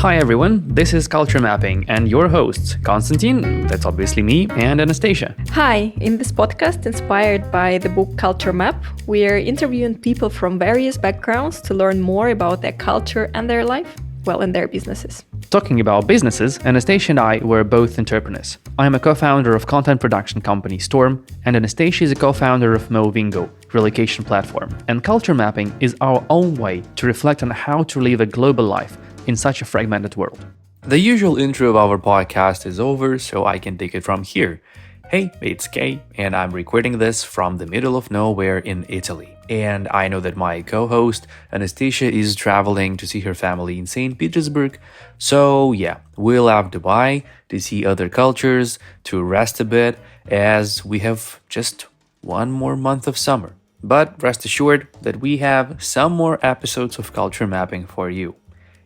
Hi everyone, this is Culture Mapping and your hosts, Konstantin, that's obviously me, and Anastasia. Hi, in this podcast inspired by the book Culture Map, we are interviewing people from various backgrounds to learn more about their culture and their life, and their businesses. Talking about businesses, Anastasia and I were both entrepreneurs. I am a co-founder of content production company Storm, and Anastasia is a co-founder of Movingo, relocation platform. And Culture Mapping is our own way to reflect on how to live a global life in such a fragmented world. The usual intro of our podcast is over, so I can take it from here. Hey, it's Kay, and I'm recording this from the middle of nowhere in Italy. And I know that my co-host, Anastasia, is traveling to see her family in St. Petersburg. So yeah, we'll have Dubai to see other cultures, to rest a bit, as we have just one more month of summer. But rest assured that we have some more episodes of Culture Mapping for you.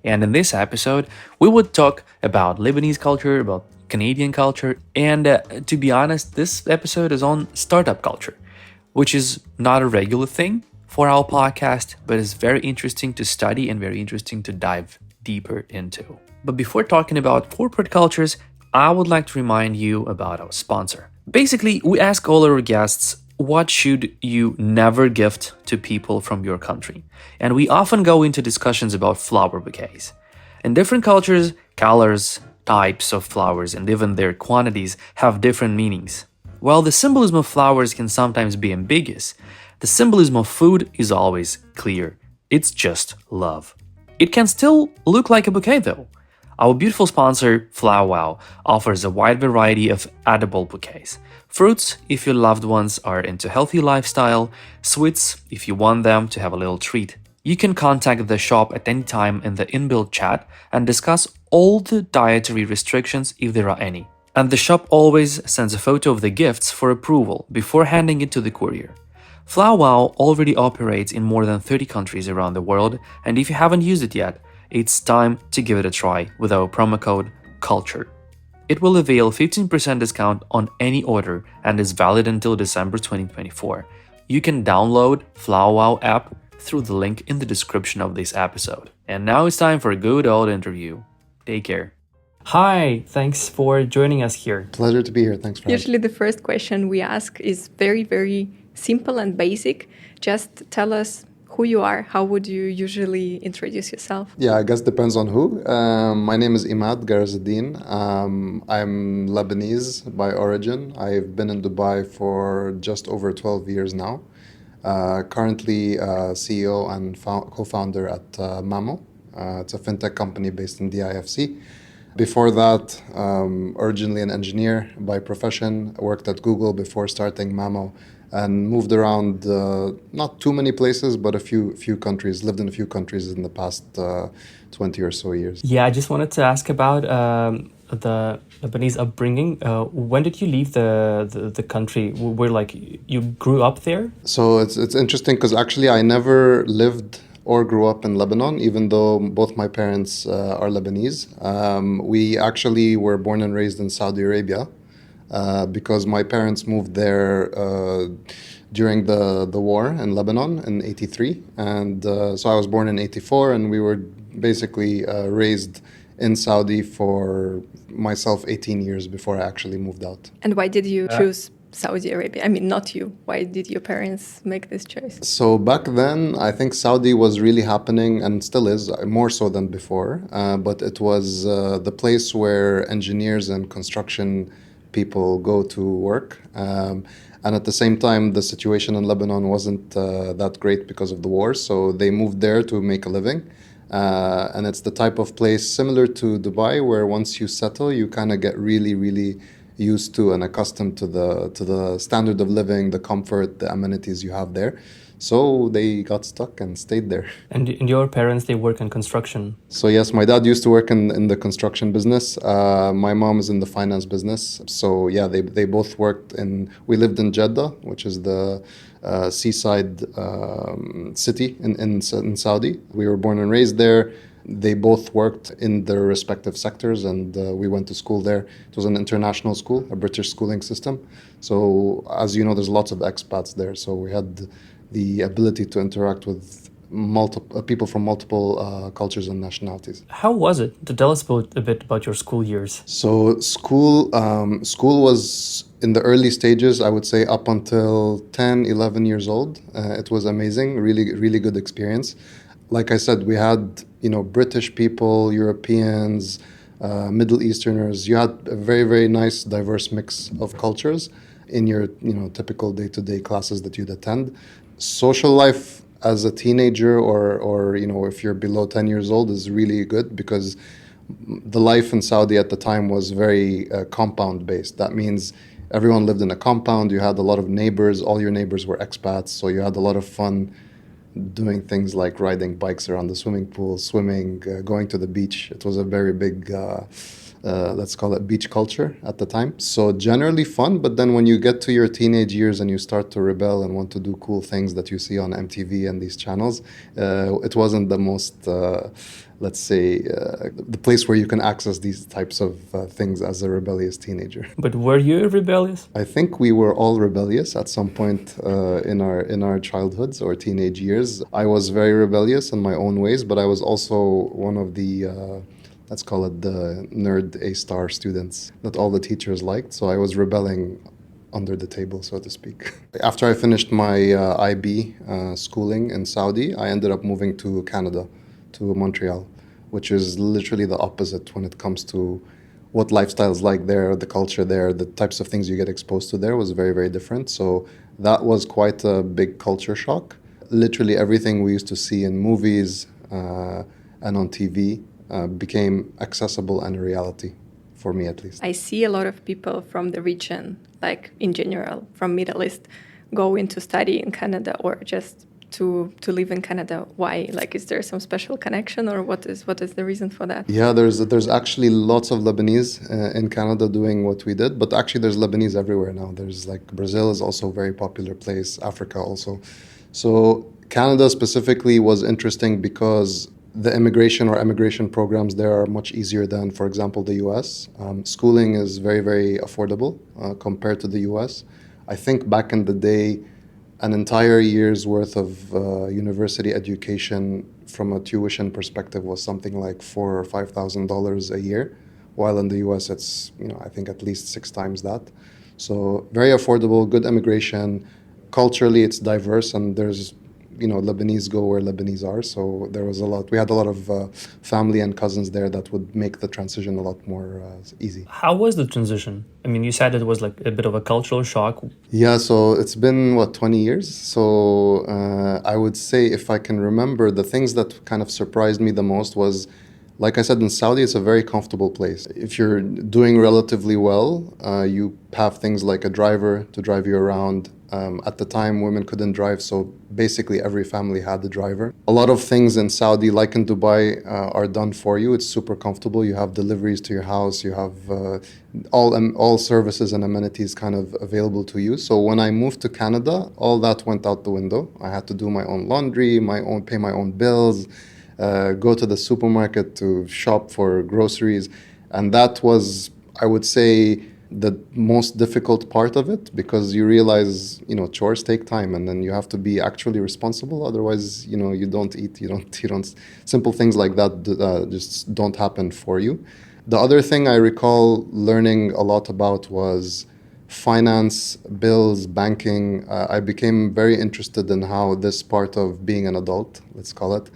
And in this episode, we would talk about Lebanese culture, about Canadian culture, and to be honest, this episode is on startup culture, which is not a regular thing for our podcast, but is very interesting to study and very interesting to dive deeper into. But before talking about corporate cultures, I would like to remind you about our sponsor. Basically, we ask all our guests, what should you never gift to people from your country? And we often go into discussions about flower bouquets. In different cultures, colors, types of flowers, and even their quantities have different meanings. While the symbolism of flowers can sometimes be ambiguous, the symbolism of food is always clear. It's just love. It can still look like a bouquet though. Our beautiful sponsor, FlowWow, offers a wide variety of edible bouquets. Fruits, if your loved ones are into healthy lifestyle. Sweets, if you want them to have a little treat. You can contact the shop at any time in the inbuilt chat and discuss all the dietary restrictions if there are any. And the shop always sends a photo of the gifts for approval before handing it to the courier. FlowWow already operates in more than 30 countries around the world, and if you haven't used it yet, it's time to give it a try with our promo code CULTURE. It will avail 15% discount on any order and is valid until December 2024. You can download FlowWow app through the link in the description of this episode. And now it's time for a good old interview. Take care. Hi, thanks for joining us here. Pleasure to be here. Thanks for having me. Usually the first question we ask is very, very simple and basic. Just tell us who you are. How would you usually introduce yourself? Yeah, I guess depends on who. My name is Imad Gharazeddine. I'm Lebanese by origin. I've been in Dubai for just over 12 years now. Currently CEO and co-founder at Mamo. It's a fintech company based in the IFC. Before that, originally an engineer by profession, worked at Google before starting Mamo, and moved around not too many places, but a few countries, lived in a few countries in the past 20 or so years. Yeah, I just wanted to ask about the Lebanese upbringing. When did you leave the country? Where you grew up there? So it's interesting because actually I never lived or grew up in Lebanon, even though both my parents are Lebanese. We actually were born and raised in Saudi Arabia. Because my parents moved there during the war in Lebanon in 83. And so I was born in 84, and we were basically raised in Saudi for myself 18 years before I actually moved out. And why did you choose Saudi Arabia? I mean, not you. Why did your parents make this choice? So back then, I think Saudi was really happening and still is, more so than before. But it was the place where engineers and construction people go to work. And at the same time, the situation in Lebanon wasn't that great because of the war. So they moved there to make a living. And it's the type of place similar to Dubai, where once you settle, you kind of get really, really used to and accustomed to the standard of living, the comfort, the amenities you have there. So they got stuck and stayed there. And your parents, they work in construction? So yes, my dad used to work in the construction business. My mom is in the finance business. So yeah, they both worked we lived in Jeddah, which is the seaside city in Saudi. We were born and raised there. They both worked in their respective sectors, and we went to school there. It was an international school, a British schooling system. So as you know, there's lots of expats there. So we had the ability to interact with people from multiple cultures and nationalities. How was it? To tell us a bit about your school years. So school was in the early stages, I would say up until 10, 11 years old. It was amazing, really, really good experience. Like I said, we had, British people, Europeans, Middle Easterners. You had a very, very nice, diverse mix of cultures in your, typical day-to-day classes that you'd attend. Social life as a teenager or if you're below 10 years old is really good because the life in Saudi at the time was very compound based. That means everyone lived in a compound. You had a lot of neighbors. All your neighbors were expats, so you had a lot of fun doing things like riding bikes around the swimming pool, swimming, going to the beach. It was a very big, let's call it beach culture at the time. So generally fun, but then when you get to your teenage years and you start to rebel and want to do cool things that you see on MTV and these channels, it wasn't the most, let's say, the place where you can access these types of things as a rebellious teenager. But were you rebellious? I think we were all rebellious at some point in our childhoods or teenage years. I was very rebellious in my own ways, but I was also one of the let's call it the nerd A-star students that all the teachers liked. So I was rebelling under the table, so to speak. After I finished my IB schooling in Saudi, I ended up moving to Canada, to Montreal, which is literally the opposite when it comes to what lifestyle is like there, the culture there, the types of things you get exposed to there was very, very different. So that was quite a big culture shock. Literally everything we used to see in movies and on TV became accessible and a reality, for me at least. I see a lot of people from the region, like in general, from Middle East, go into study in Canada or just to live in Canada. Why? Like, is there some special connection, or what is the reason for that? Yeah, there's actually lots of Lebanese in Canada doing what we did, but actually there's Lebanese everywhere now. There's like Brazil is also a very popular place, Africa also. So Canada specifically was interesting because the immigration programs there are much easier than, for example, the US. Schooling is very, very affordable compared to the US. I think back in the day, an entire year's worth of university education from a tuition perspective was something like $4,000 or $5,000 a year, while in the US it's, I think at least 6 times that. So very affordable, good immigration. Culturally, it's diverse, and there's Lebanese go where Lebanese are. So we had a lot of family and cousins there that would make the transition a lot more easy. How was the transition? I mean, you said it was like a bit of a cultural shock. Yeah, so it's been, 20 years? So I would say, if I can remember, the things that kind of surprised me the most was, like I said, in Saudi, it's a very comfortable place. If you're doing relatively well, you have things like a driver to drive you around. At the time, women couldn't drive, so basically every family had a driver. A lot of things in Saudi, like in Dubai, are done for you. It's super comfortable. You have deliveries to your house. You have all services and amenities kind of available to you. So when I moved to Canada, all that went out the window. I had to do my own laundry, pay my own bills, go to the supermarket to shop for groceries. And that was, I would say, the most difficult part of it, because you realize, chores take time, and then you have to be actually responsible. Otherwise, you don't eat, you don't, simple things like that just don't happen for you. The other thing I recall learning a lot about was finance, bills, banking. I became very interested in how this part of being an adult, let's call it,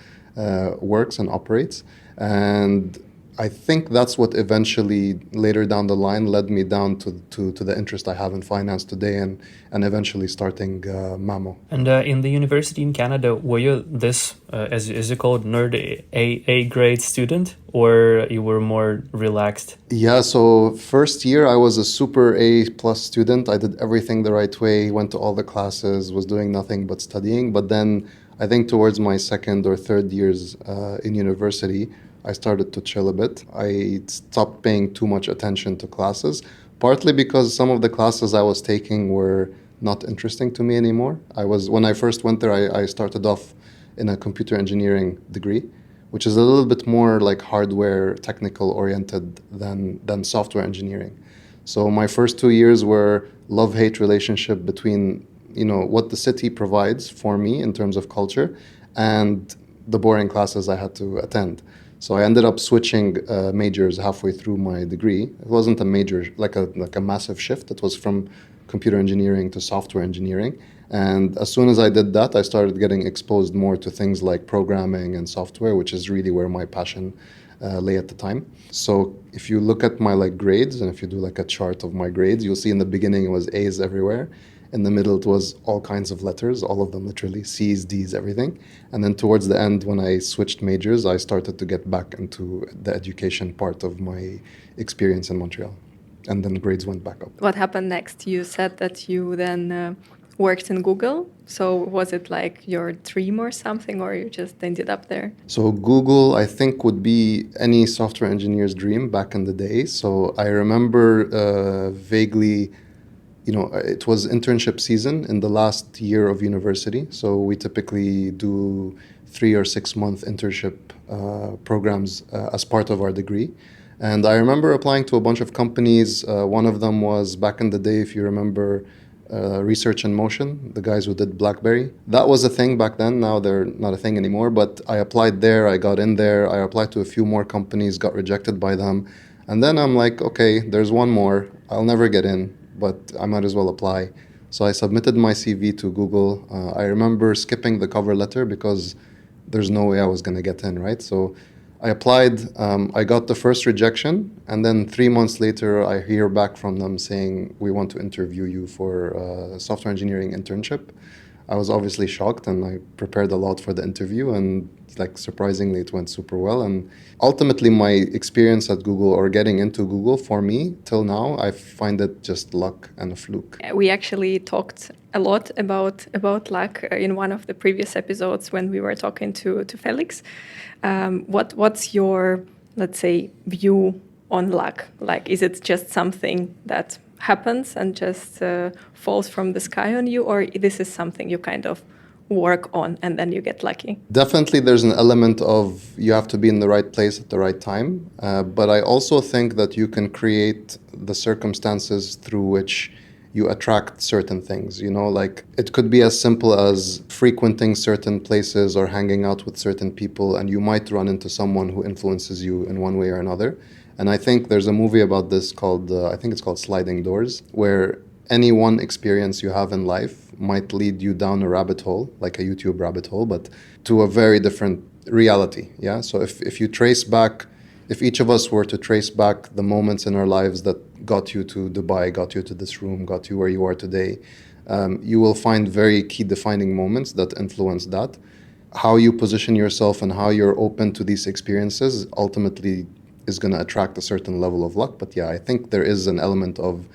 works and operates. And I think that's what eventually, later down the line, led me down to the interest I have in finance today, and eventually starting Mamo. And in the university in Canada, were you this, as you call it, nerd A grade student, or you were more relaxed? Yeah, so first year I was a super A+ student. I did everything the right way, went to all the classes, was doing nothing but studying. But then I think towards my second or third years in university, I started to chill a bit. I stopped paying too much attention to classes, partly because some of the classes I was taking were not interesting to me anymore. When I first went there, I started off in a computer engineering degree, which is a little bit more like hardware technical oriented than software engineering. So my first 2 years were love-hate relationship between what the city provides for me in terms of culture and the boring classes I had to attend. So I ended up switching majors halfway through my degree. It wasn't a major, like a massive shift. It was from computer engineering to software engineering. And as soon as I did that, I started getting exposed more to things like programming and software, which is really where my passion lay at the time. So if you look at my grades, and if you do a chart of my grades, you'll see in the beginning it was A's everywhere. In the middle, it was all kinds of letters, all of them literally, C's, D's, everything. And then towards the end, when I switched majors, I started to get back into the education part of my experience in Montreal. And then grades went back up. What happened next? You said that you then worked in Google. So was it like your dream or something, or you just ended up there? So Google, I think, would be any software engineer's dream back in the day. So I remember vaguely, it was internship season in the last year of university. So we typically do 3 or 6 month internship programs as part of our degree. And I remember applying to a bunch of companies. One of them was back in the day, if you remember, Research in Motion, the guys who did BlackBerry. That was a thing back then. Now they're not a thing anymore. But I applied there. I got in there. I applied to a few more companies, got rejected by them. And then I'm like, okay, there's one more. I'll never get in, but I might as well apply. So I submitted my CV to Google. I remember skipping the cover letter because there's no way I was going to get in, right? So I applied, I got the first rejection, and then 3 months later, I hear back from them saying, we want to interview you for a software engineering internship. I was obviously shocked, and I prepared a lot for the interview, and surprisingly, it went super well. And ultimately, my experience at Google, or getting into Google, for me, till now, I find it just luck and a fluke. We actually talked a lot about luck in one of the previous episodes when we were talking to Felix. What's your, let's say, view on luck? Is it just something that happens and just falls from the sky on you, or this is something you kind of work on and then you get lucky? Definitely there's an element of you have to be in the right place at the right time. But I also think that you can create the circumstances through which you attract certain things. It could be as simple as frequenting certain places or hanging out with certain people, and you might run into someone who influences you in one way or another. And I think there's a movie about this called, I think it's called Sliding Doors, where any one experience you have in life might lead you down a rabbit hole, like a YouTube rabbit hole, but to a very different reality. Yeah. So if you trace back, if each of us were to trace back the moments in our lives that got you to Dubai, got you to this room, got you where you are today, you will find very key defining moments that influence that. How you position yourself and how you're open to these experiences ultimately is going to attract a certain level of luck. But yeah, I think there is an element of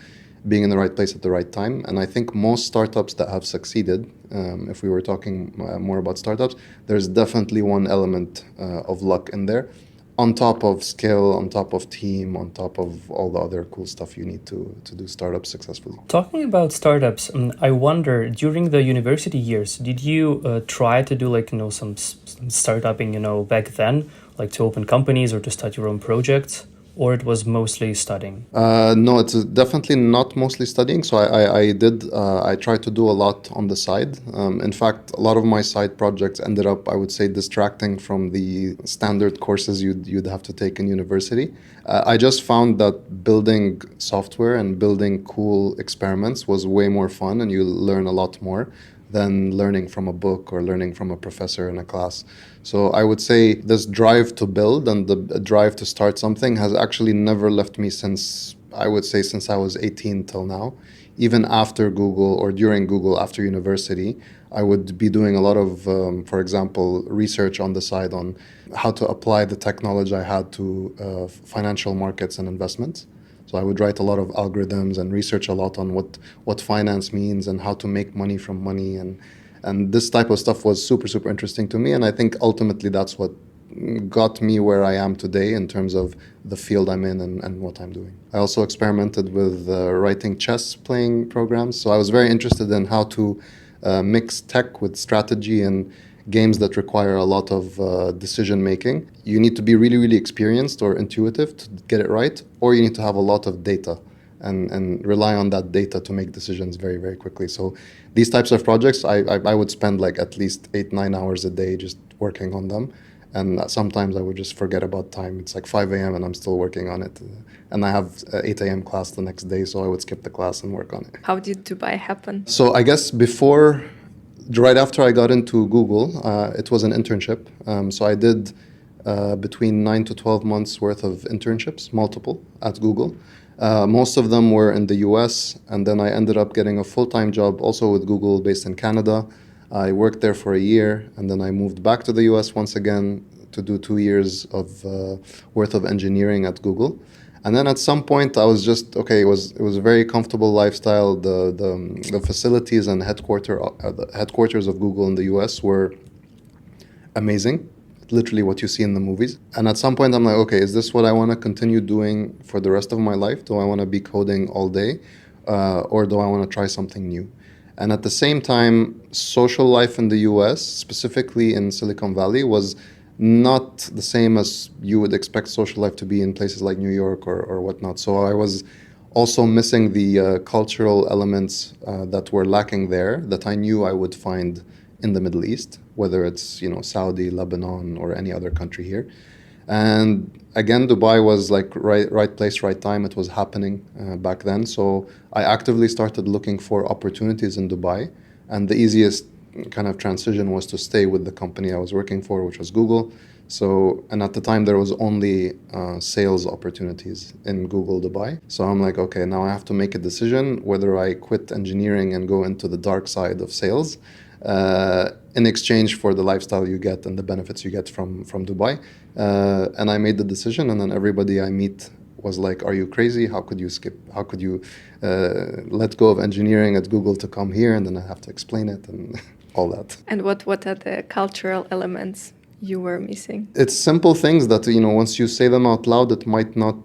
being in the right place at the right time. And I think most startups that have succeeded, if we were talking more about startups, there's definitely one element of luck in there, on top of skill, on top of team, on top of all the other cool stuff you need to do startups successfully. Talking about startups, I wonder, during the university years, did you try to do some startupping, back then, to open companies or to start your own projects? Or it was mostly studying? No, it's definitely not mostly studying. So I tried to do a lot on the side. In fact, a lot of my side projects ended up, I would say, distracting from the standard courses you'd have to take in university. I just found that building software and building cool experiments was way more fun, and you learn a lot more than learning from a book or learning from a professor in a class. So I would say this drive to build and the drive to start something has actually never left me since I was 18 till now. Even after Google or during Google, after university, I would be doing a lot of, for example, research on the side on how to apply the technology I had to financial markets and investments. So I would write a lot of algorithms and research a lot on what finance means and how to make money from money. And this type of stuff was super, super interesting to me. And I think ultimately that's what got me where I am today in terms of the field I'm in and what I'm doing. I also experimented with writing chess playing programs. So I was very interested in how to mix tech with strategy and games that require a lot of decision making. You need to be really, really experienced or intuitive to get it right, or you need to have a lot of data. and rely on that data to make decisions very, very quickly. So these types of projects, I would spend like at least 8-9 hours a day just working on them. And sometimes I would just forget about time. It's like 5 a.m. and I'm still working on it. And I have 8 a.m. class the next day, so I would skip the class and work on it. How did Dubai happen? So I guess right after I got into Google, it was an internship. So I did between 9 to 12 months worth of internships, multiple, at Google. Most of them were in the US, and then I ended up getting a full-time job also with Google based in Canada. I worked there for a year, and then I moved back to the US once again to do 2 years of worth of engineering at Google. And then at some point, I was just okay. It was a very comfortable lifestyle. The facilities and the headquarters of Google in the U.S. were amazing, literally what you see in the movies. And at some point, I'm like, okay, is this what I want to continue doing for the rest of my life? Do I want to be coding all day, or do I want to try something new? And at the same time, social life in the U.S., specifically in Silicon Valley, was not the same as you would expect social life to be in places like New York or whatnot. So I was also missing the cultural elements that were lacking there that I knew I would find in the Middle East, whether it's Saudi, Lebanon, or any other country here. And again, Dubai was like right place, right time. It was happening back then. So I actively started looking for opportunities in Dubai, and the easiest kind of transition was to stay with the company I was working for, which was Google. So, and at the time there was only sales opportunities in Google Dubai. So I'm like, okay, now I have to make a decision whether I quit engineering and go into the dark side of sales in exchange for the lifestyle you get and the benefits you get from Dubai. And I made the decision, and then everybody I meet was like, are you crazy? How could you let go of engineering at Google to come here? And then I have to explain it and all that. And what are the cultural elements you were missing? It's simple things that, once you say them out loud, it might not,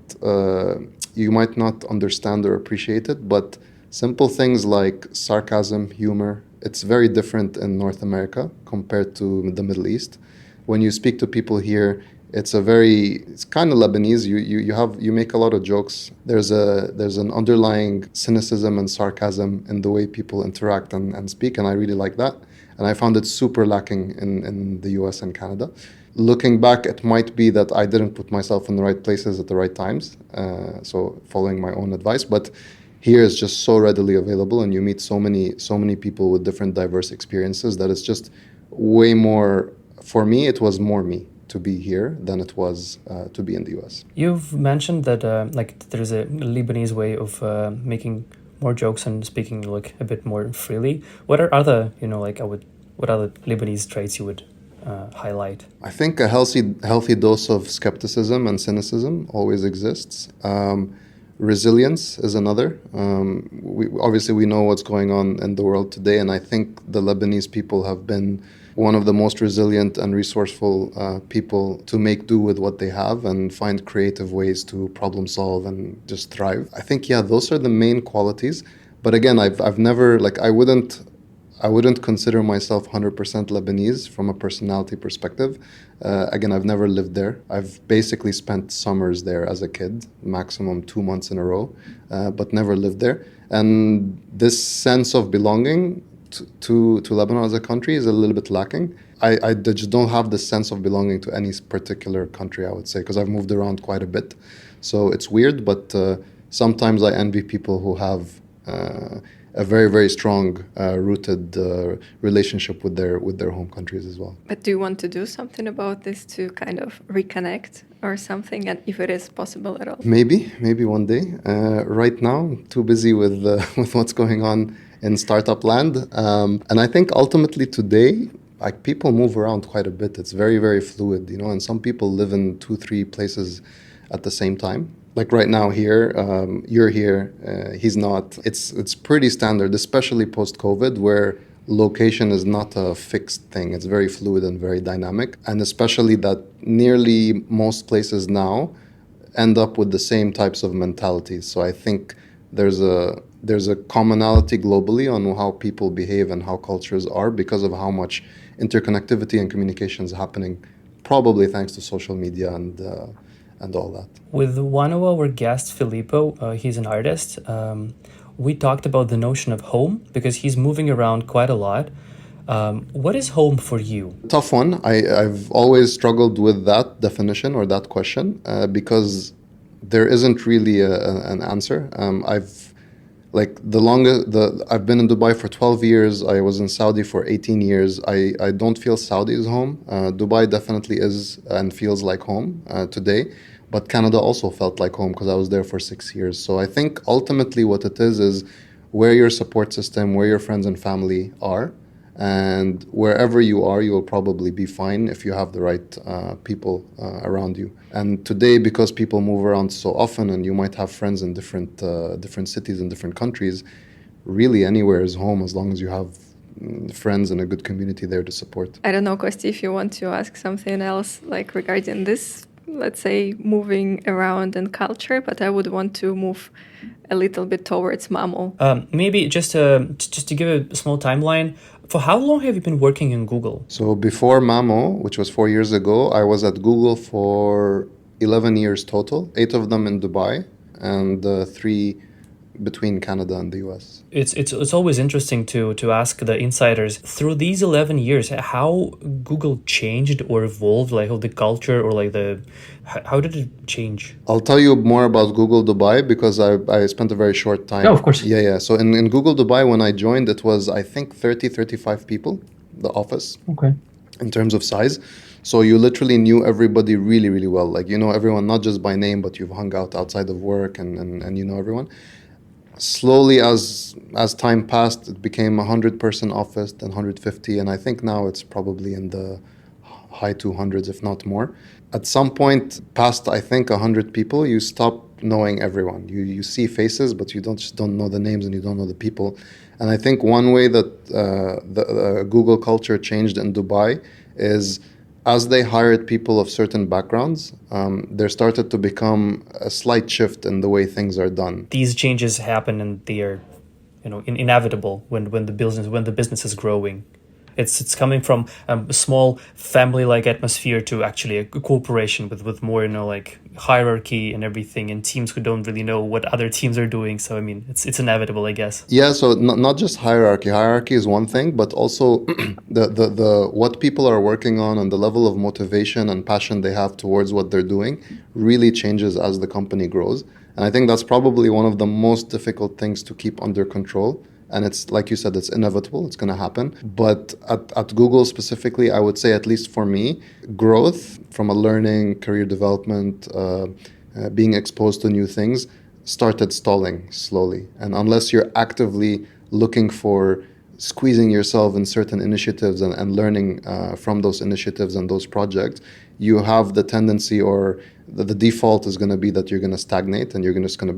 you might not understand or appreciate it, but simple things like sarcasm, humor, it's very different in North America compared to the Middle East. When you speak to people here, it's kind of Lebanese. You make a lot of jokes. There's an underlying cynicism and sarcasm in the way people interact and speak, and I really like that. And I found it super lacking in the US and Canada. Looking back, it might be that I didn't put myself in the right places at the right times, so following my own advice. But here is just so readily available, and you meet so many people with different diverse experiences that it's just way more, for me, it was more me to be here than it was to be in the US. You've mentioned that there's a Lebanese way of making more jokes and speaking like a bit more freely. What are other, what other Lebanese traits you would highlight? I think a healthy dose of skepticism and cynicism always exists. Resilience is another. We know what's going on in the world today, and I think the Lebanese people have been one of the most resilient and resourceful people to make do with what they have and find creative ways to problem solve and just thrive. I think, those are the main qualities. But again, I've never, I wouldn't consider myself 100% Lebanese from a personality perspective. Again, I've never lived there. I've basically spent summers there as a kid, maximum 2 months in a row, but never lived there. And this sense of belonging to Lebanon as a country is a little bit lacking. I just don't have the sense of belonging to any particular country, I would say, because I've moved around quite a bit. So it's weird, but sometimes I envy people who have a very, very strong rooted relationship with their home countries as well. But do you want to do something about this to kind of reconnect or something, and if it is possible at all? Maybe one day. Right now, I'm too busy with what's going on in startup land. And I think ultimately today, people move around quite a bit. It's very, very fluid, and some people live in 2-3 places at the same time. Like right now here, you're here, he's not. It's pretty standard, especially post-COVID, where location is not a fixed thing. It's very fluid and very dynamic. And especially that nearly most places now end up with the same types of mentalities. So I think there's a commonality globally on how people behave and how cultures are because of how much interconnectivity and communication is happening, probably thanks to social media and all that. With one of our guests, Filippo, he's an artist. We talked about the notion of home because he's moving around quite a lot. What is home for you? Tough one. I've always struggled with that definition or that question because there isn't really an answer. I've been in Dubai for 12 years. I was in Saudi for 18 years. I don't feel Saudi is home. Dubai definitely is and feels like home today. But Canada also felt like home because I was there for 6 years. So I think ultimately what it is where your support system, where your friends and family are. And wherever you are, you will probably be fine if you have the right people around you. And today, because people move around so often and you might have friends in different cities and different countries, really anywhere is home as long as you have friends and a good community there to support. I don't know, Kosti, if you want to ask something else like regarding this, let's say, moving around and culture, but I would want to move a little bit towards Mamo. Maybe just to give a small timeline, for how long have you been working in Google? So before Mamo, which was 4 years ago, I was at Google for 11 years total, 8 of them in Dubai and 3 between Canada and the US. It's always interesting to ask the insiders through these 11 years how Google changed or evolved, like how the culture or like how did it change? I'll tell you more about Google Dubai because I spent a very short time. Oh, of course. Yeah. So in Google Dubai, when I joined, it was, I think, 35 people, the office. Okay. In terms of size. So you literally knew everybody really, really well. Like, you know everyone, not just by name, but you've hung out outside of work and you know everyone. Slowly, as time passed, it became a 100-person office, then 150, and I think now it's probably in the high 200s, if not more. At some point, past I think 100 people, you stop knowing everyone. You see faces, but you just don't know the names and you don't know the people. And I think one way that the Google culture changed in Dubai is, as they hired people of certain backgrounds, there started to become a slight shift in the way things are done. These changes happen and they are, inevitable when the business is growing. It's coming from a small family-like atmosphere to actually a corporation with more, like hierarchy and everything, and teams who don't really know what other teams are doing. So, I mean, it's inevitable, I guess. Yeah, so not just hierarchy. Hierarchy is one thing, but also the what people are working on and the level of motivation and passion they have towards what they're doing really changes as the company grows. And I think that's probably one of the most difficult things to keep under control. And it's, like you said, it's inevitable, it's going to happen. But at Google specifically, I would say, at least for me, growth from a learning, career development, being exposed to new things, started stalling slowly. And unless you're actively looking for squeezing yourself in certain initiatives and learning from those initiatives and those projects, you have the tendency, or the default is going to be that you're going to stagnate and it's going to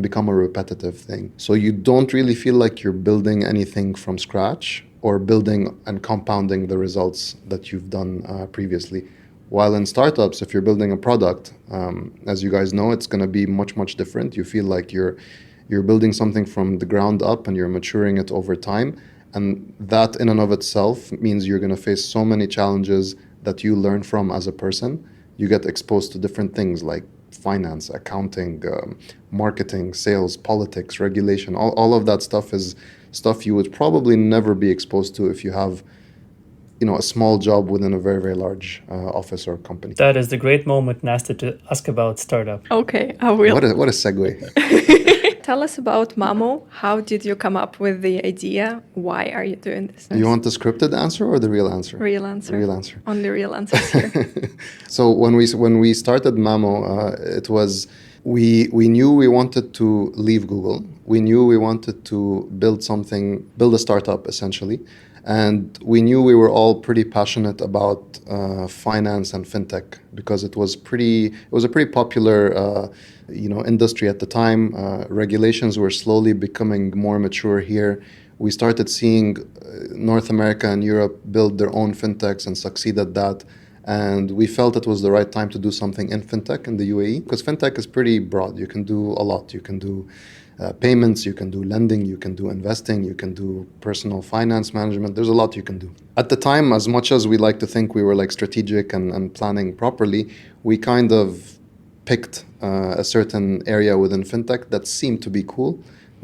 become a repetitive thing. So you don't really feel like you're building anything from scratch or building and compounding the results that you've done previously. While in startups, if you're building a product, as you guys know, it's going to be much, much different. You feel like you're building something from the ground up and you're maturing it over time. And that in and of itself means you're going to face so many challenges that you learn from as a person. You get exposed to different things like finance, accounting, marketing, sales, politics, regulation. All of that stuff is stuff you would probably never be exposed to if you have, a small job within a very, very large office or company. That is the great moment, Nasta, to ask about startup. Okay, I will. What a segue. Tell us about Mamo. How did you come up with the idea? Why are you doing this? You want the scripted answer or the real answer? Real answer. Real answer. Only real answers here. So when we started Mamo, it was we knew we wanted to leave Google. We knew we wanted to build a startup essentially. And we knew we were all pretty passionate about finance and fintech because it was a pretty popular industry at the time. Regulations were slowly becoming more mature here. We started seeing North America and Europe build their own fintechs and succeed at that. And we felt it was the right time to do something in fintech in the UAE because fintech is pretty broad. You can do a lot. You can do payments, you can do lending, you can do investing, you can do personal finance management. There's a lot you can do. At the time, as much as we like to think we were like strategic and planning properly, we kind of picked a certain area within fintech that seemed to be cool,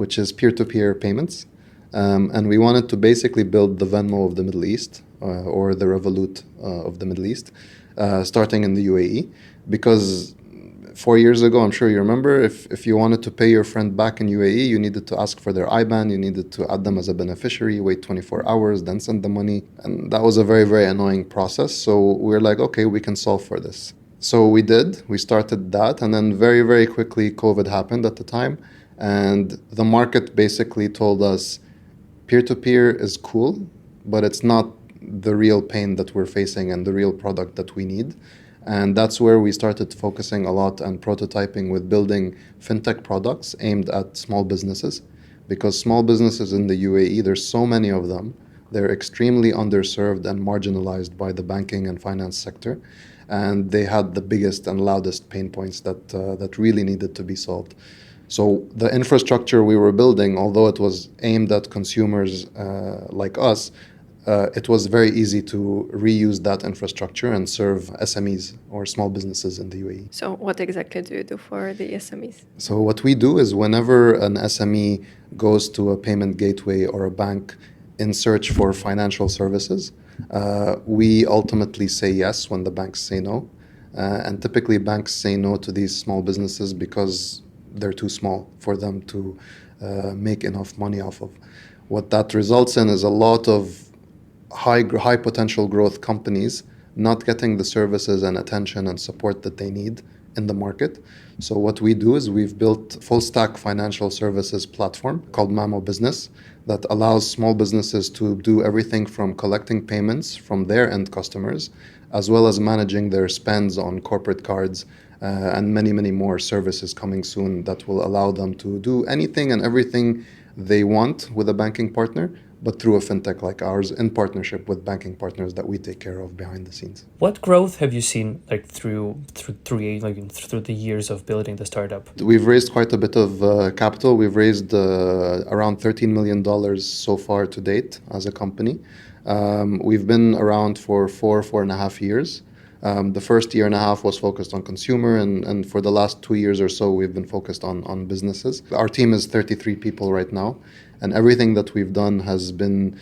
which is peer-to-peer payments. And we wanted to basically build the Venmo of the Middle East or the Revolut of the Middle East, starting in the UAE. Because 4 years ago, I'm sure you remember, if you wanted to pay your friend back in UAE, you needed to ask for their IBAN, you needed to add them as a beneficiary, wait 24 hours, then send the money. And that was a very, very annoying process. So we're like, okay, we can solve for this. So we did. We started that. And then very, very quickly, COVID happened at the time. And the market basically told us, peer-to-peer is cool, but it's not the real pain that we're facing and the real product that we need. And that's where we started focusing a lot on prototyping with building fintech products aimed at small businesses. Because small businesses in the UAE, there's so many of them, they're extremely underserved and marginalized by the banking and finance sector. And they had the biggest and loudest pain points that really needed to be solved. So the infrastructure we were building, although it was aimed at consumers like us, it was very easy to reuse that infrastructure and serve SMEs or small businesses in the UAE. So what exactly do you do for the SMEs? So what we do is whenever an SME goes to a payment gateway or a bank in search for financial services, we ultimately say yes when the banks say no. And typically banks say no to these small businesses because they're too small for them to make enough money off of. What that results in is a lot of high potential growth companies not getting the services and attention and support that they need in the market. So what we do is we've built full stack financial services platform called Mamo Business that allows small businesses to do everything from collecting payments from their end customers, as well as managing their spends on corporate cards, and many, many more services coming soon that will allow them to do anything and everything they want with a banking partner, but through a fintech like ours in partnership with banking partners that we take care of behind the scenes. What growth have you seen through the years of building the startup? We've raised quite a bit of capital. We've raised around $13 million so far to date as a company. We've been around for 4.5 years. The first year and a half was focused on consumer, and for the last 2 years or so, we've been focused on businesses. Our team is 33 people right now, and everything that we've done has been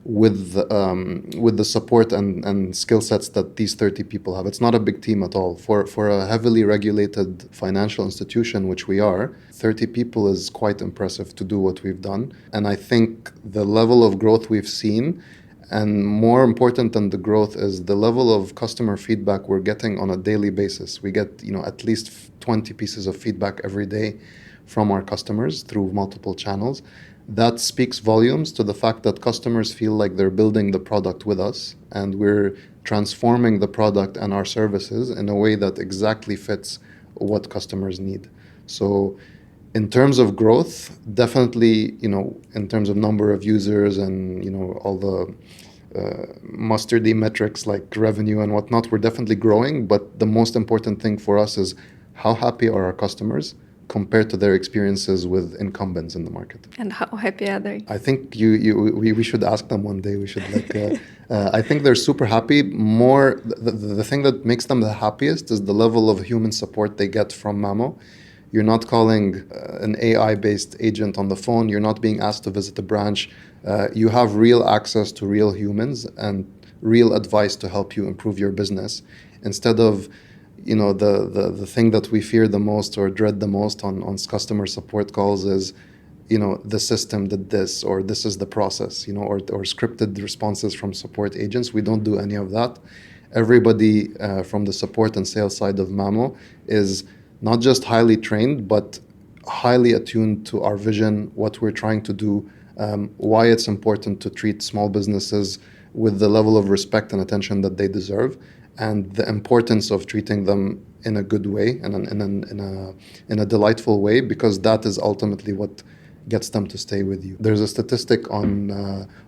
with the support and skill sets that these 30 people have. It's not a big team at all. For a heavily regulated financial institution, which we are, 30 people is quite impressive to do what we've done. And I think the level of growth we've seen, and more important than the growth, is the level of customer feedback we're getting on a daily basis. We get, at least 20 pieces of feedback every day from our customers through multiple channels. That speaks volumes to the fact that customers feel like they're building the product with us, and we're transforming the product and our services in a way that exactly fits what customers need. So in terms of growth, definitely, in terms of number of users and, all the mustardy metrics like revenue and whatnot, we're definitely growing. But the most important thing for us is how happy are our customers compared to their experiences with incumbents in the market. And how happy are they? I think we should ask them one day. We should I think they're super happy. More the thing that makes them the happiest is the level of human support they get from Mamo. You're not calling an AI-based agent on the phone. You're not being asked to visit a branch. You have real access to real humans and real advice to help you improve your business, instead of the thing that we fear the most or dread the most on customer support calls is, the system did this, or this is the process, or scripted responses from support agents. We don't do any of that. Everybody from the support and sales side of Mamo is not just highly trained, but highly attuned to our vision, what we're trying to do, why it's important to treat small businesses with the level of respect and attention that they deserve, and the importance of treating them in a good way and in a delightful way, because that is ultimately what gets them to stay with you. There's a statistic on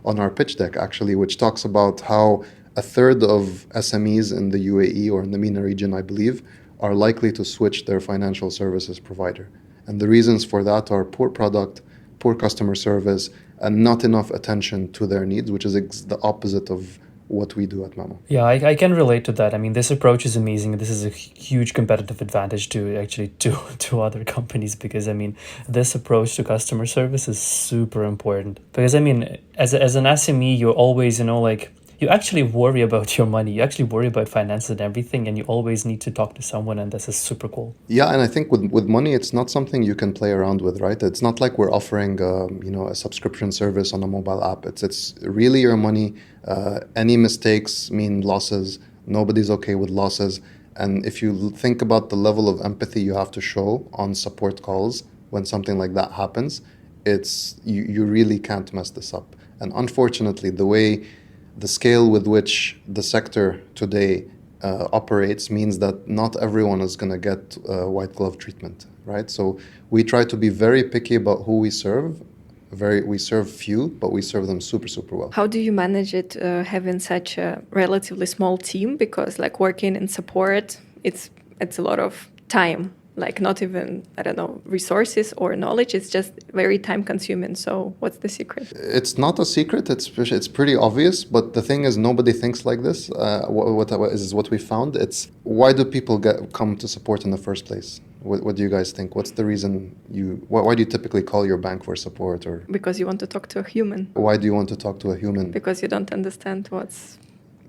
our pitch deck, actually, which talks about how a third of SMEs in the UAE, or in the MENA region, I believe, are likely to switch their financial services provider. And the reasons for that are poor product, poor customer service, and not enough attention to their needs, which is the opposite of what we do at Mamo. Yeah, I can relate to that. I mean, this approach is amazing. This is a huge competitive advantage to actually to other companies, because I mean, this approach to customer service is super important. Because I mean, as an SME, you're always, like, you actually worry about your money. You actually worry about finances and everything, and you always need to talk to someone, and this is super cool. Yeah, and I think with money, it's not something you can play around with, right? It's not like we're offering, a subscription service on a mobile app. It's really your money. Any mistakes mean losses. Nobody's okay with losses. And if you think about the level of empathy you have to show on support calls when something like that happens, it's you really can't mess this up. And unfortunately, the scale with which the sector today operates means that not everyone is going to get white glove treatment, right? So we try to be very picky about who we serve. We serve few, but we serve them super, super well. How do you manage it having such a relatively small team? Because like working in support, it's a lot of time. Like not even, I don't know, resources or knowledge. It's just very time consuming. So what's the secret? It's not a secret. It's pretty obvious. But the thing is, nobody thinks like this. What we found. It's why do people come to support in the first place? What do you guys think? What's the reason why do you typically call your bank for support? Or because you want to talk to a human. Why do you want to talk to a human? Because you don't understand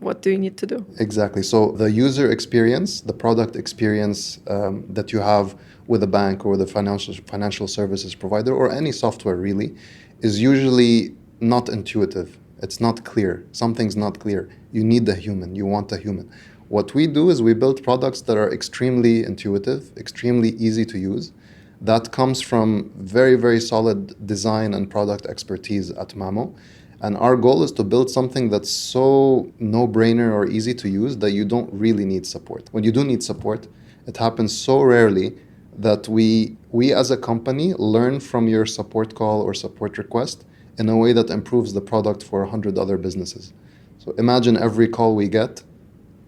what do you need to do? Exactly. So the user experience, the product experience that you have with a bank or the financial services provider or any software really is usually not intuitive. It's not clear. Something's not clear. You need a human. You want a human. What we do is we build products that are extremely intuitive, extremely easy to use. That comes from very, very solid design and product expertise at Mamo. And our goal is to build something that's so no-brainer or easy to use that you don't really need support. When you do need support, it happens so rarely that we as a company learn from your support call or support request in a way that improves the product for 100 other businesses. So imagine every call we get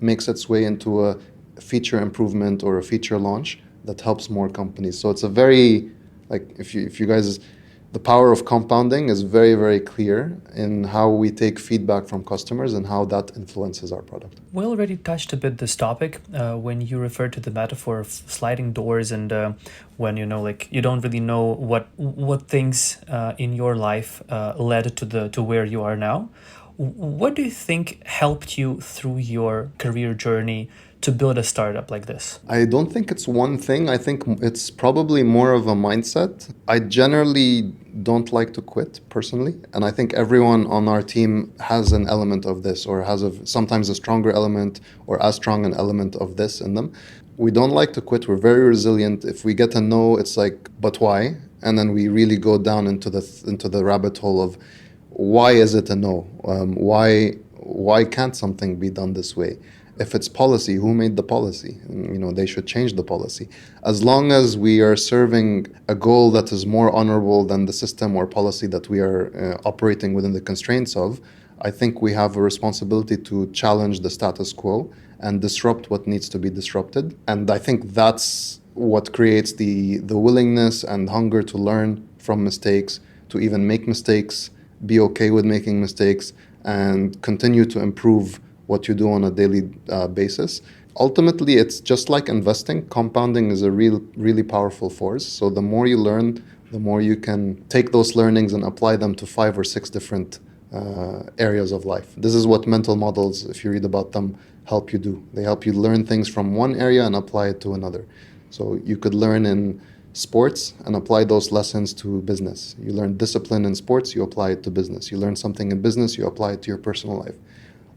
makes its way into a feature improvement or a feature launch that helps more companies. So it's a very, like, if you guys... The power of compounding is very, very clear in how we take feedback from customers and how that influences our product. We already touched a bit this topic when you referred to the metaphor of sliding doors and when you don't really know what things in your life led to where you are now. What do you think helped you through your career journey to build a startup like this? I don't think it's one thing. I think it's probably more of a mindset. I generally don't like to quit personally. And I think everyone on our team has an element of this or has sometimes a stronger element or as strong an element of this in them. We don't like to quit. We're very resilient. If we get a no, it's like, but why? And then we really go down into the rabbit hole of why is it a no? Why can't something be done this way? If it's policy, who made the policy? They should change the policy. As long as we are serving a goal that is more honorable than the system or policy that we are operating within the constraints of, I think we have a responsibility to challenge the status quo and disrupt what needs to be disrupted. And I think that's what creates the willingness and hunger to learn from mistakes, to even make mistakes, be okay with making mistakes, and continue to improve what you do on a daily basis. Ultimately, it's just like investing. Compounding is a really powerful force. So the more you learn, the more you can take those learnings and apply them to 5 or 6 different areas of life. This is what mental models, if you read about them, help you do. They help you learn things from one area and apply it to another. So you could learn in sports and apply those lessons to business. You learn discipline in sports, you apply it to business. You learn something in business, you apply it to your personal life.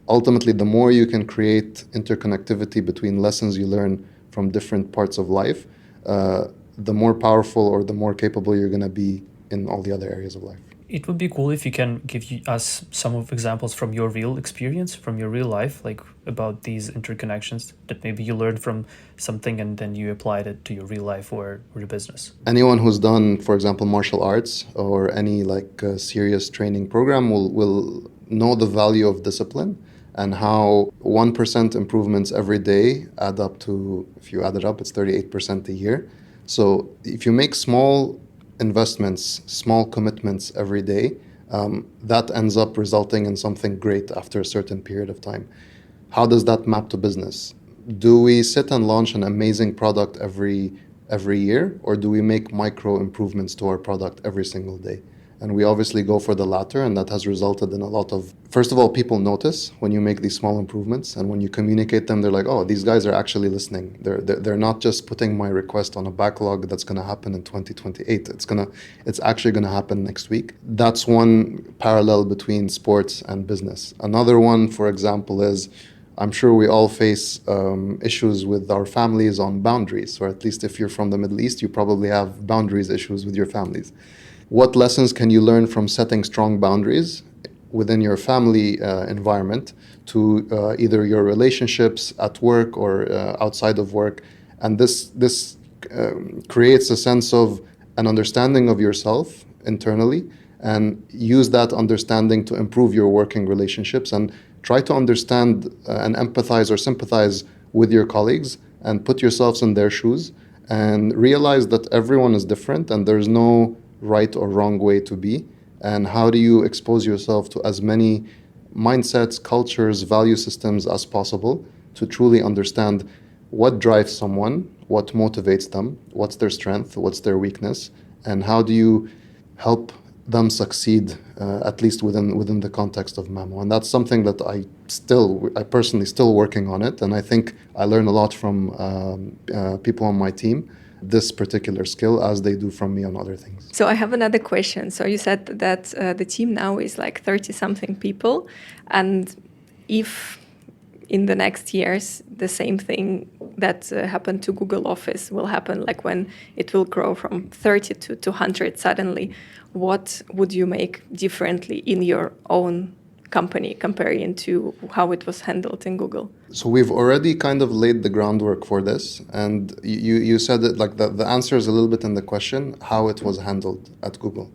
Ultimately, the more you can create interconnectivity between lessons you learn from different parts of life, the more powerful or the more capable you're going to be in all the other areas of life. It would be cool if you can give us some of examples from your real experience, from your real life, like about these interconnections that maybe you learned from something and then you applied it to your real life or your business. Anyone who's done, for example, martial arts or any serious training program will know the value of discipline and how 1% improvements every day add up to, if you add it up, it's 38% a year. So if you make small investments, small commitments every day, that ends up resulting in something great after a certain period of time. How does that map to business? Do we sit and launch an amazing product every year, or do we make micro improvements to our product every single day? And we obviously go for the latter, and that has resulted in a lot of, first of all, people notice when you make these small improvements, and when you communicate them, they're like, oh, these guys are actually listening. They're not just putting my request on a backlog that's going to happen in 2028. It's actually going to happen next week. That's one parallel between sports and business. Another one, for example, is I'm sure we all face issues with our families on boundaries, or at least if you're from the Middle East, you probably have boundaries issues with your families. What lessons can you learn from setting strong boundaries within your family environment to either your relationships at work or outside of work? And this creates a sense of an understanding of yourself internally, and use that understanding to improve your working relationships, and try to understand and empathize or sympathize with your colleagues and put yourselves in their shoes and realize that everyone is different and there's no right or wrong way to be. And how do you expose yourself to as many mindsets, cultures, value systems as possible to truly understand what drives someone, what motivates them, what's their strength, what's their weakness, and how do you help them succeed, at least within the context of Mamo. And that's something that I personally still working on it, and I think I learn a lot from people on my team, this particular skill, as they do from me on other things. So I have another question. So you said that the team now is like 30-something people, and if in the next years the same thing that happened to Google Office will happen, like when it will grow from 30 to 200 suddenly, what would you make differently in your own company comparing to how it was handled in Google? So we've already kind of laid the groundwork for this, and you said that like the answer is a little bit in the question, how it was handled at Google.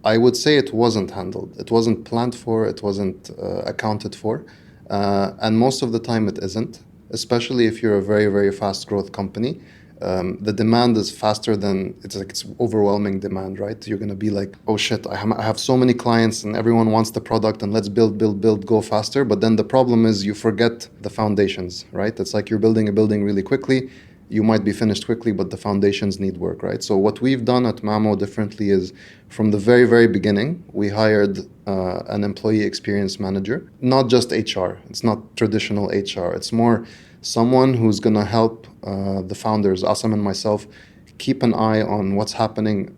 I would say it wasn't handled. It wasn't planned for, it wasn't accounted for, and most of the time it isn't, especially if you're a very, very fast growth company. The demand is faster than, it's overwhelming demand, right? You're going to be like, oh shit, I have so many clients and everyone wants the product and let's build, go faster. But then the problem is you forget the foundations, right? It's like you're building a building really quickly. You might be finished quickly, but the foundations need work, right? So what we've done at Mamo differently is from the very, very beginning, we hired an employee experience manager, not just HR. It's not traditional HR. It's more someone who's going to help the founders, Asam and myself, keep an eye on what's happening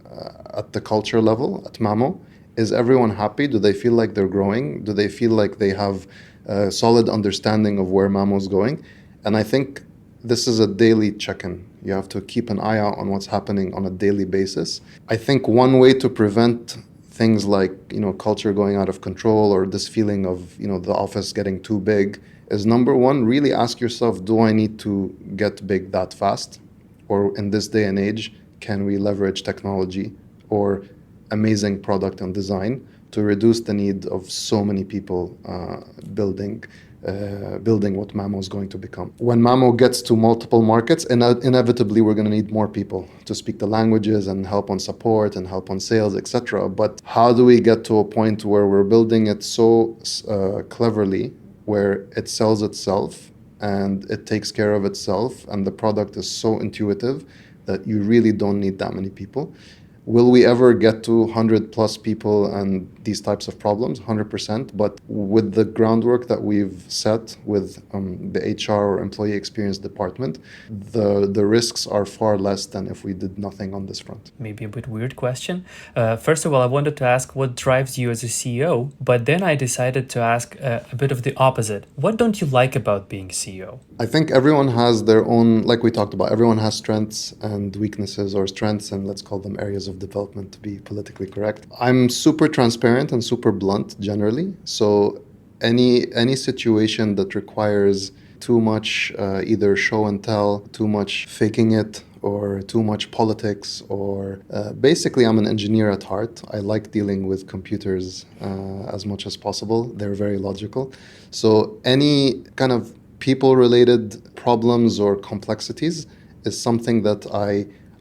at the culture level at Mamo. Is everyone happy? Do they feel like they're growing? Do they feel like they have a solid understanding of where Mamo's going? And I think this is a daily check-in. You have to keep an eye out on what's happening on a daily basis. I think one way to prevent things like, culture going out of control or this feeling of, the office getting too big is, number one, really ask yourself, do I need to get big that fast? Or in this day and age, can we leverage technology or amazing product and design to reduce the need of so many people building what Mamo is going to become? When Mamo gets to multiple markets, inevitably we're going to need more people to speak the languages and help on support and help on sales, etc. But how do we get to a point where we're building it so cleverly, where it sells itself and it takes care of itself and the product is so intuitive that you really don't need that many people? Will we ever get to 100 plus people and these types of problems? 100%. But with the groundwork that we've set with the HR or employee experience department, the risks are far less than if we did nothing on this front. Maybe a bit weird question. First of all, I wanted to ask what drives you as a CEO, but then I decided to ask a bit of the opposite. What don't you like about being CEO? I think everyone has their own, like we talked about, everyone has strengths and weaknesses, or strengths and let's call them areas of development to be politically correct. I'm super transparent and super blunt generally. So any situation that requires too much either show and tell, too much faking it, or too much politics, or basically I'm an engineer at heart. I like dealing with computers as much as possible. They're very logical. So any kind of people-related problems or complexities is something that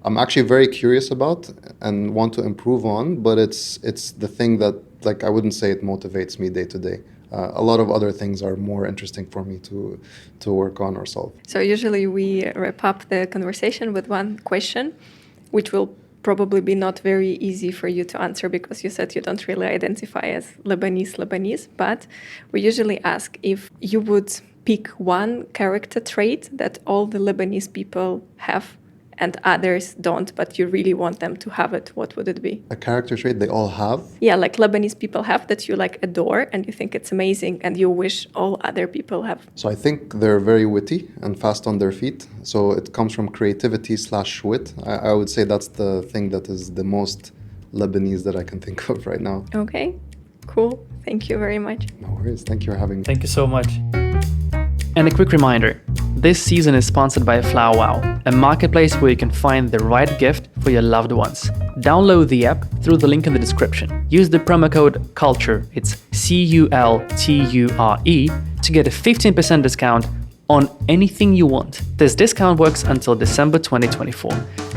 I'm actually very curious about and want to improve on, but it's the thing that like, I wouldn't say it motivates me day to day. A lot of other things are more interesting for me to work on or solve. So usually we wrap up the conversation with one question, which will probably be not very easy for you to answer because you said you don't really identify as Lebanese, but we usually ask if you would pick one character trait that all the Lebanese people have and others don't, but you really want them to have it, what would it be? A character trait they all have? Yeah, like Lebanese people have that you like adore and you think it's amazing and you wish all other people have. So I think they're very witty and fast on their feet. So it comes from creativity / wit. I would say that's the thing that is the most Lebanese that I can think of right now. Okay, cool. Thank you very much. No worries. Thank you for having me. Thank you so much. And a quick reminder, this season is sponsored by FlowerWow, a marketplace where you can find the right gift for your loved ones. Download the app through the link in the description. Use the promo code CULTURE, it's CULTURE, to get a 15% discount on anything you want. This discount works until December 2024.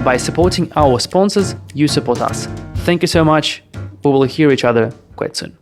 By supporting our sponsors, you support us. Thank you so much. We will hear each other quite soon.